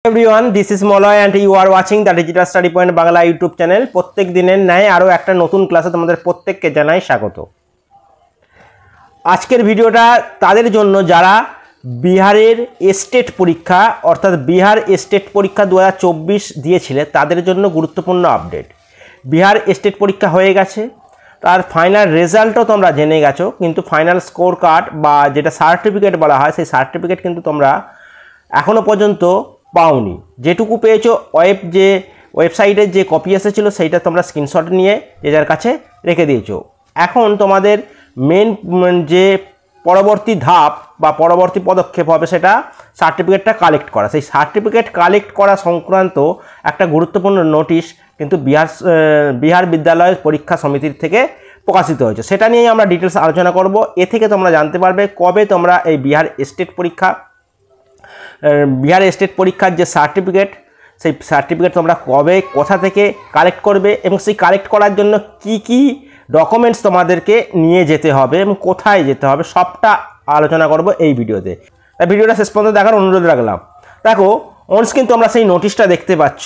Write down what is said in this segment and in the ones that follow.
Everyone, this is Malay and you are watching the digital study point Bangla YouTube channel. প্রত্যেক দিনের ন্যায় আরও একটা নতুন ক্লাসে তোমাদের প্রত্যেককে জানাই স্বাগত। আজকের ভিডিওটা তাদের জন্য যারা বিহারের স্টেট পরীক্ষা অর্থাৎ বিহার স্টেট পরীক্ষা 2024 দিয়েছিলে, তাদের জন্য গুরুত্বপূর্ণ আপডেট। বিহার স্টেট পরীক্ষা হয়ে গেছে, তার ফাইনাল রেজাল্টও তোমরা জেনে গেছো, কিন্তু ফাইনাল স্কোর কার্ড বা যেটা সার্টিফিকেট বলা হয় সেই সার্টিফিকেট কিন্তু তোমরা এখনও পর্যন্ত পাওনি। যেটুকু পেয়েছো ওয়েবসাইটের যে কপি এসেছিলো সেইটা তোমরা স্ক্রিনশট নিয়ে যে যার কাছে রেখে দিয়েছো। এখন তোমাদের মেন যে পরবর্তী ধাপ বা পরবর্তী পদক্ষেপ হবে সেটা সার্টিফিকেটটা কালেক্ট করা। সেই সার্টিফিকেট কালেক্ট করা সংক্রান্ত একটা গুরুত্বপূর্ণ নোটিশ কিন্তু বিহার বিদ্যালয় পরীক্ষা সমিতির থেকে প্রকাশিত হয়েছে। সেটা নিয়েই আমরা ডিটেলস আলোচনা করব। এ থেকে তোমরা জানতে পারবে কবে তোমরা এই বিহার স্টেট পরীক্ষার যে সার্টিফিকেট, সেই সার্টিফিকেট তোমরা কবে কোথা থেকে কালেক্ট করবে এবং সেই কালেক্ট করার জন্য কি কি ডকুমেন্টস তোমাদেরকে নিয়ে যেতে হবে এবং কোথায় যেতে হবে সবটা আলোচনা করব এই ভিডিওতে। তাই ভিডিওটা শেষ পর্যন্ত দেখার অনুরোধ রাখলাম। দেখো, অনস কিন্তু আমরা সেই নোটিশটা দেখতে পাচ্ছ।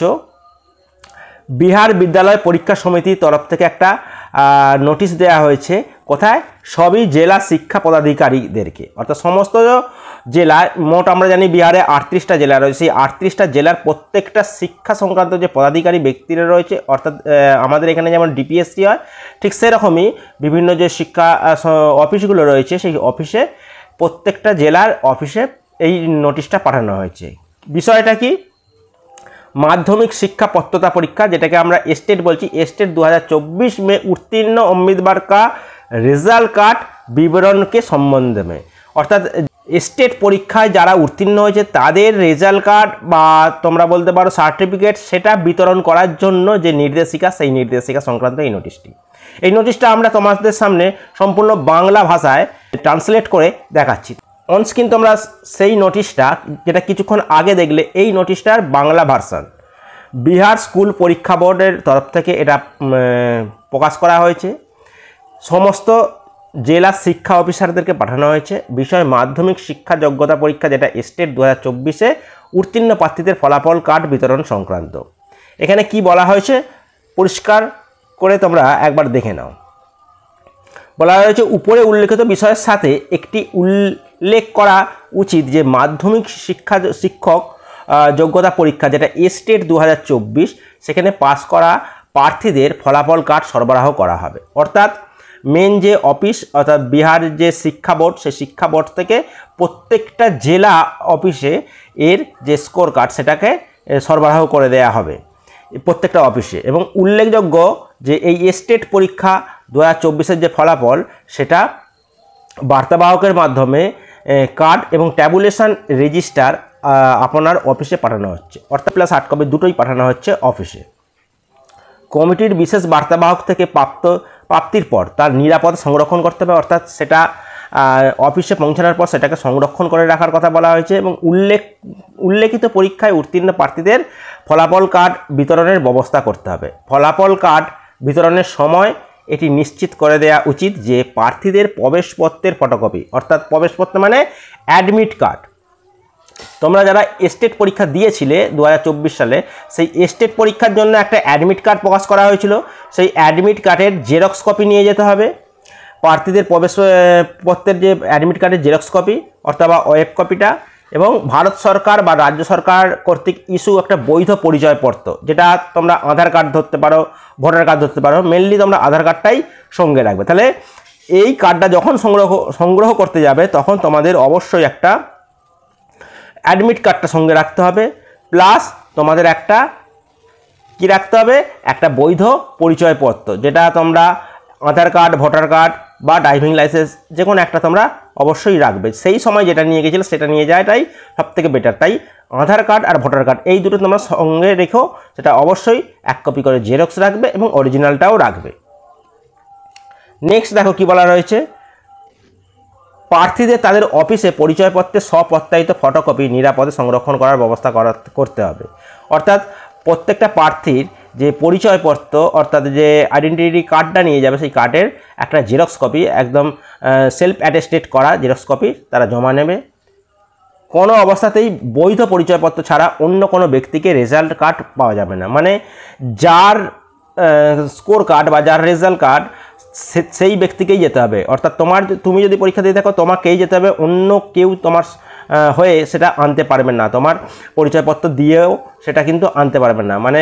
বিহার বিদ্যালয় পরীক্ষা সমিতির তরফ থেকে একটা নোটিশ দেওয়া হয়েছে। কোথায়? সবই জেলা শিক্ষা পদাধিকারীদেরকে, অর্থাৎ সমস্ত জেলায়, মোট আমরা জানি বিহারে 38টা জেলা রয়েছে। সেই 38টা জেলার প্রত্যেকটা শিক্ষা সংক্রান্ত যে পদাধিকারী ব্যক্তিরা রয়েছে, অর্থাৎ আমাদের এখানে যেমন ডিপিএসসি হয় ঠিক সেরকমই বিভিন্ন যে শিক্ষা অফিসগুলো রয়েছে সেই অফিসে, প্রত্যেকটা জেলার অফিসে এই নোটিশটা পাঠানো হয়েছে। বিষয়টা কি? মাধ্যমিক শিক্ষা পত্রতা পরীক্ষা, যেটাকে আমরা স্টেট বলছি, স্টেট 2024 में उत्तीर्ण उम्मीदवार का রেজাল্ট কার্ড বিবরণকে সম্বন্ধ में, অর্থাৎ স্টেট পরীক্ষায় যারা উত্তীর্ণ হয়েছে তাদের রেজাল্ট কার্ড বা তোমরা বলতে পারো সার্টিফিকেট, সেটা বিতরণ করার জন্য যে নির্দেশিকা, সেই নির্দেশিকা সংক্রান্ত এই নোটিশটা আমরা তোমাদের সামনে সম্পূর্ণ বাংলা ভাষায় ট্রান্সলেট করে দেখাচ্ছি। অনস কিন্তু আমরা সেই নোটিশটা, যেটা কিছুক্ষণ আগে দেখলে, এই নোটিশটার বাংলা ভার্সন বিহার স্কুল পরীক্ষা বোর্ডের তরফ থেকে এটা প্রকাশ করা হয়েছে। সমস্ত জেলা শিক্ষা অফিসারদেরকে পাঠানো হয়েছে। বিষয় মাধ্যমিক শিক্ষা যোগ্যতা পরীক্ষা, যেটা স্টেট 2024-এ উত্তীর্ণ প্রার্থীদের ফলাফল কার্ড বিতরণ সংক্রান্ত। এখানে কি বলা হয়েছে পরিষ্কার করে তোমরা একবার দেখে নাও। বলা হয়েছে, উপরে উল্লেখিত বিষয়ের সাথে একটি উল্লেখ করা উচিত যে মাধ্যমিক শিক্ষক যোগ্যতা পরীক্ষা, যেটা স্টেট 2024, সেখানে পাস করা প্রার্থীদের ফলাফল কার্ড সরবরাহ করা হবে। অর্থাৎ মেন যে অফিস, অর্থাৎ বিহার যে শিক্ষা বোর্ড, সেই শিক্ষা বোর্ড থেকে প্রত্যেকটা জেলা অফিসে এর যে স্কোর কার্ড সেটাকে সরবরাহ করে দেয়া হবে প্রত্যেকটা অফিসে। এবং উল্লেখযোগ্য যে এই স্টেট পরীক্ষা 2024-এর যে ফলাফল, সেটা বার্তাবাহকের মাধ্যমে কার্ড এবং ট্যাবুলেশন রেজিস্টার আপনার অফিসে পাঠানো হচ্ছে, অর্থাৎ প্লাস হার্ড কপি দুটোই পাঠানো হচ্ছে অফিসে। কমিটির বিশেষ বার্তাবাহক থেকে প্রাপ্তির পর তার নিরাপদ সংরক্ষণ করতে হবে, অর্থাৎ সেটা অফিসে পৌঁছানোর পর সেটাকে সংরক্ষণ করে রাখার কথা বলা হয়েছে। এবং উল্লেখিত পরীক্ষায় উত্তীর্ণ প্রার্থীদের ফলাফল কার্ড বিতরণের ব্যবস্থা করতে হবে। ফলাফল কার্ড বিতরণের সময় এটি নিশ্চিত করে দেওয়া উচিত যে প্রার্থীদের প্রবেশপত্রের ফটোকপি, অর্থাৎ প্রবেশপত্র মানে অ্যাডমিট কার্ড, তোমরা যারা স্টেট পরীক্ষা দিয়েছিলে 2024 সালে, সেই স্টেট পরীক্ষার জন্য একটা অ্যাডমিট কার্ড প্রকাশ করা হয়েছিল। সেই অ্যাডমিট কার্ডের জেরক্স কপি নিয়ে যেতে হবে। প্রার্থীদের প্রবেশপত্রের যে অ্যাডমিট কার্ডের জেরক্স কপি অর্থাৎ ওয়েব কপিটা, এবং ভারত সরকার বা রাজ্য সরকার কর্তৃক ইস্যু একটা বৈধ পরিচয়পত্র, যেটা তোমরা আধার কার্ড ধরতে পারো, ভোটার কার্ড ধরতে পারো, মেনলি তোমরা আধার কার্ডটাই সঙ্গে রাখবে। তাহলে এই কার্ডটা যখন সংগ্রহ করতে যাবে তখন তোমাদের অবশ্যই একটা অ্যাডমিট কার্ডটা সঙ্গে রাখতে হবে, প্লাস তোমাদের একটা কি রাখতে হবে, একটা বৈধ পরিচয়পত্র, যেটা তোমরা আধার কার্ড, ভোটার কার্ড বা ড্রাইভিং লাইসেন্স যে কোনো একটা তোমরা অবশ্যই রাখবে। সেই সময় যেটা নিয়ে গেছিলে সেটা নিয়ে যাওয়াটাই সবথেকে বেটার। তাই আধার কার্ড আর ভোটার কার্ড এই দুটো তোমরা সঙ্গে রেখো, সেটা অবশ্যই 1 কপি করে জেরক্স রাখবে এবং অরিজিনালটাও রাখবে। নেক্সট দেখো কি বলা রয়েছে, প্রার্থীদের তাদের অফিসে পরিচয়পত্রের স্বপ্রত্যায়িত ফটোকপি নিরাপদে সংরক্ষণ করার ব্যবস্থা করতে হবে। অর্থাৎ প্রত্যেকটা প্রার্থীর যে পরিচয়পত্র, অর্থাৎ যে আইডেন্টিটি কার্ডটা নিয়ে যাবে, সেই কার্ডের একটা জেরক্স কপি, একদম সেলফ অ্যাটেস্টেড করা জেরক্স কপি তারা জমা নেবে। কোনো অবস্থাতেই বৈধ পরিচয়পত্র ছাড়া অন্য কোনো ব্যক্তিকে রেজাল্ট কার্ড পাওয়া যাবে না। মানে যার স্কোর কার্ড বা যার রেজাল্ট কার্ড সেই ব্যক্তিকেই যেতে হবে। অর্থাৎ তুমি যদি পরীক্ষা দিয়ে থাকো তোমাকেই যেতে হবে, অন্য কেউ তোমার হয়ে সেটা আনতে পারবেন না। তোমার পরিচয়পত্র দিয়েও সেটা কিন্তু আনতে পারবেন না। মানে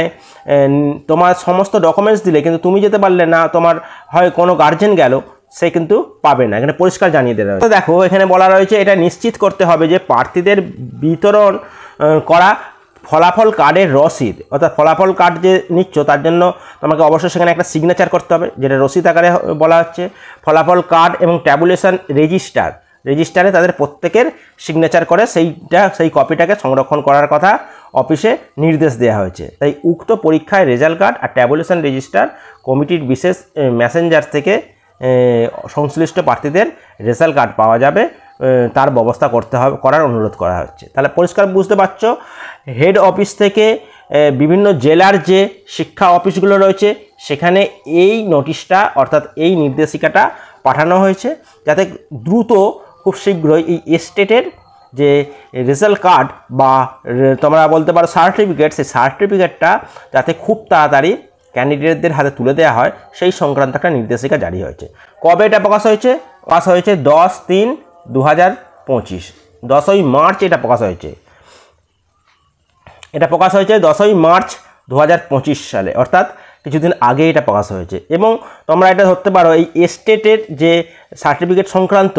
তোমার সমস্ত ডকুমেন্টস দিলে কিন্তু তুমি যেতে পারলে না, তোমার হয় কোনো গার্জেন গেল, সে কিন্তু পাবে না। এখানে পরিষ্কার জানিয়ে দেওয়া হয়েছে। দেখো এখানে বলা রয়েছে এটা নিশ্চিত করতে হবে যে প্রার্থীদের বিতরণ করা ফলাফল কার্ডের রসিদ, অর্থাৎ ফলাফল কার্ড যে নিচ্ছ তার জন্য তোমাকে অবশ্যই সেখানে একটা সিগনেচার করতে হবে, যেটা রসিদ আকারে বলা হচ্ছে। ফলাফল কার্ড এবং ট্যাবুলেশন রেজিস্টারে তাদের প্রত্যেকের সিগনেচার করে সেই কপিটাকে সংরক্ষণ করার কথা অফিসে নির্দেশ দেওয়া হয়েছে। তাই উক্ত পরীক্ষায় রেজাল্ট কার্ড আর ট্যাবুলেশন রেজিস্টার কমিটির বিশেষ মেসেঞ্জার থেকে সংশ্লিষ্ট প্রার্থীদের রেজাল্ট কার্ড পাওয়া যাবে, তার ব্যবস্থা করার অনুরোধ করা হচ্ছে। তাহলে পরিষ্কার বুঝতে পারছো, হেড অফিস থেকে বিভিন্ন জেলার যে শিক্ষা অফিসগুলো রয়েছে সেখানে এই নোটিশটা অর্থাৎ এই নির্দেশিকাটা পাঠানো হয়েছে, যাতে দ্রুত খুব শীঘ্রই এই স্টেটের যে রেজাল্ট কার্ড বা তোমরা বলতে পারো সার্টিফিকেট, সেই সার্টিফিকেটটা যাতে খুব তাড়াতাড়ি ক্যান্ডিডেটদের হাতে তুলে দেওয়া হয় সেই সংক্রান্ত একটা নির্দেশিকা জারি হয়েছে। কবে এটা প্রকাশ হয়েছে? 10/3/2025, 10ই মার্চ এটা প্রকাশ হয়েছে। এটা প্রকাশ হয়েছে 10ই মার্চ 2025 সালে, অর্থাৎ কিছুদিন আগে এটা প্রকাশ হয়েছে। এবং তোমরা এটা ধরতে পারো এই স্টেটের যে সার্টিফিকেট সংক্রান্ত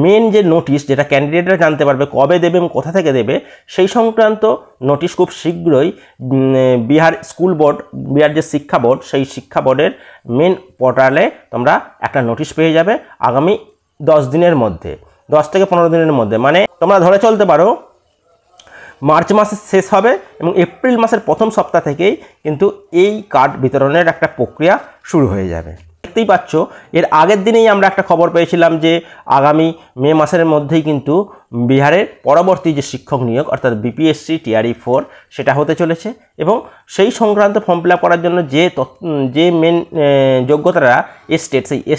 মেন যে নোটিশ, যেটা ক্যান্ডিডেটরা জানতে পারবে কবে দেবে এবং কোথা থেকে দেবে, সেই সংক্রান্ত নোটিশ খুব শীঘ্রই বিহার স্কুল বোর্ড, বিহার যে শিক্ষা বোর্ড, সেই শিক্ষা বোর্ডের মেন পোর্টালে তোমরা একটা নোটিশ পেয়ে যাবে আগামী 10 দিনের মধ্যে, 10 থেকে 15 দিনের মধ্যে। মানে তোমরা ধরে চলতে পারো মার্চ মাসে শেষ হবে এবং এপ্রিল মাসের প্রথম সপ্তাহ থেকেই কিন্তু এই কার্ড বিতরণের একটা প্রক্রিয়া শুরু হয়ে যাবে। দেখতেই পাচ্ছ, এর আগের দিনেই আমরা একটা খবর পেয়েছিলাম যে আগামী মে মাসের মধ্যেই কিন্তু বিহারের পরবর্তী যে শিক্ষক নিয়োগ অর্থাৎ বিপিএসসি টিআরই 4 সেটা হতে চলেছে, এবং সেই সংক্রান্ত ফর্ম ফিল আপ করার জন্য যে মেন যোগ্যতারা সেই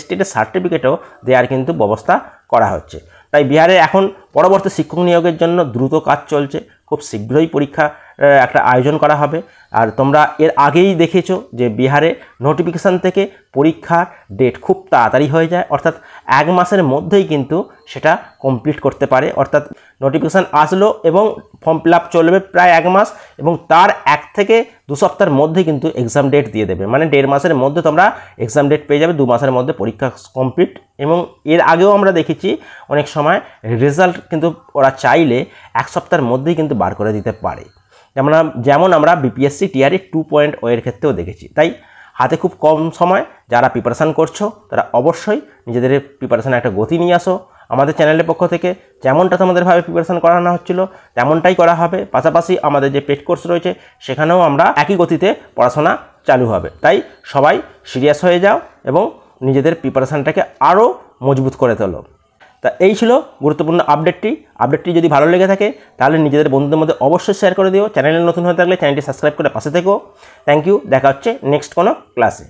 স্টেটের সার্টিফিকেটও দেওয়ার কিন্তু ব্যবস্থা করা হচ্ছে। তাই বিহারে এখন পরবর্তী শিক্ষক নিয়োগের জন্য দ্রুত কাজ চলছে, খুব শীঘ্রই পরীক্ষা একটা আয়োজন করা হবে। আর তোমরা এর আগেই দেখেছো যে বিহারে নোটিফিকেশান থেকে পরীক্ষার ডেট খুব তাড়াতাড়ি হয়ে যায়, অর্থাৎ 1 মাসের মধ্যেই কিন্তু সেটা কমপ্লিট করতে পারে। অর্থাৎ নোটিফিকেশান আসলো এবং ফর্ম ফিল আপ চলবে প্রায় 1 মাস, এবং তার 1 থেকে 2 সপ্তাহের মধ্যে কিন্তু এক্সাম ডেট দিয়ে দেবে। মানে 1.5 মাসের মধ্যে তোমরা এক্সাম ডেট পেয়ে যাবে, 2 মাসের মধ্যে পরীক্ষা কমপ্লিট। এবং এর আগেও আমরা দেখেছি অনেক সময় রেজাল্ট কিন্তু ওরা চাইলে 1 সপ্তাহের মধ্যেই কিন্তু বার করে দিতে পারে, যেমন আমরা বিপিএসসি টিআরই 2.0 এর ক্ষেত্রেও দেখেছি। তাই হাতে খুব কম সময় যারা প্রিপারেশান করছো তারা অবশ্যই নিজেদের প্রিপারেশানে একটা গতি নিয়ে আসো। আমাদের চ্যানেলের পক্ষ থেকে যেমনটা তোমাদেরভাবে প্রিপারেশান করানো হচ্ছিল তেমনটাই করা হবে। পাশাপাশি আমাদের যে পেড কোর্স রয়েছে সেখানেও আমরা একই গতিতে পড়াশোনা চালু হবে। তাই সবাই সিরিয়াস হয়ে যাও এবং নিজেদের প্রিপারেশানটাকে আরও মজবুত করে তোলো। তা এই ছিল গুরুত্বপূর্ণ আপডেটটি যদি ভালো লেগে থাকে তাহলে নিজেদের বন্ধুদের মধ্যে অবশ্যই শেয়ার করে দিও। চ্যানেলে নতুন হয়ে থাকলে চ্যানেলটি সাবস্ক্রাইব করে পাশে থেকো। থ্যাংক ইউ, দেখা হচ্ছে নেক্সট কোনো ক্লাসে।